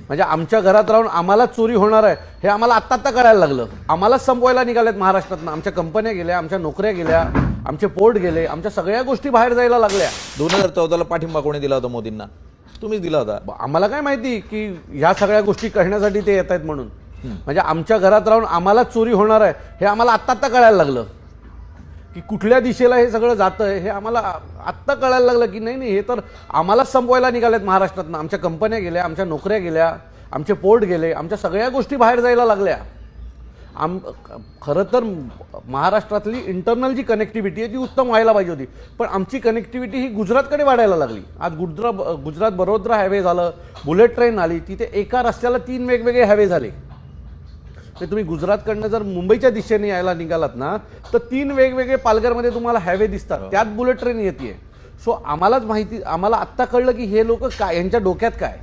म्हणजे आमच्या घरात राहून आम्हालाच चोरी होणार आहे हे आम्हाला आत्ता आत्ता कळायला लागलं. आम्हालाच संपवायला निघालेत महाराष्ट्रातनं. आमच्या कंपन्या गेल्या, आमच्या नोकऱ्या गेल्या, आमचे पोर्ट गेले, आमच्या सगळ्या गोष्टी बाहेर जायला लागल्या. 2014ला पाठिंबा कोणी दिला होता मोदींना? तुम्हीच दिला होता. आम्हाला काय माहिती की ह्या सगळ्या गोष्टी करण्यासाठी ते येत आहेत म्हणून. म्हणजे आमच्या घरात राहून आम्हालाच चोरी होणार आहे हे आम्हाला आत्ता आत्ता कळायला लागलं. की कुठल्या दिशेला हे सगळं जातंय हे आम्हाला आत्ता कळायला लागलं की नाही हे तर आम्हालाच संपवायला निघालेत महाराष्ट्रातनं. आमच्या कंपन्या गेल्या, आमच्या नोकऱ्या गेल्या, आमचे पोर्ट गेले, आमच्या सगळ्या गोष्टी बाहेर जायला लागल्या. खरं तर महाराष्ट्रातली इंटरनल जी कनेक्टिव्हिटी आहे ती उत्तम व्हायला पाहिजे होती, पण आमची कनेक्टिव्हिटी ही गुजरातकडे वाढायला लागली. आज गुजरात बडोदरा हायवे झालं, बुलेट ट्रेन आली, तिथे एका रस्त्याला 3 वेगवेगळे हायवे झाले. ते तुम्ही गुजरातकडनं जर मुंबईच्या दिशेने यायला निघालात ना तर 3 वेगवेगळे पालघरमध्ये तुम्हाला हायवे दिसतात, त्यात बुलेट ट्रेन येते. सो आम्हालाच माहिती, आम्हाला आत्ता कळलं की हे लोक काय, यांच्या डोक्यात काय.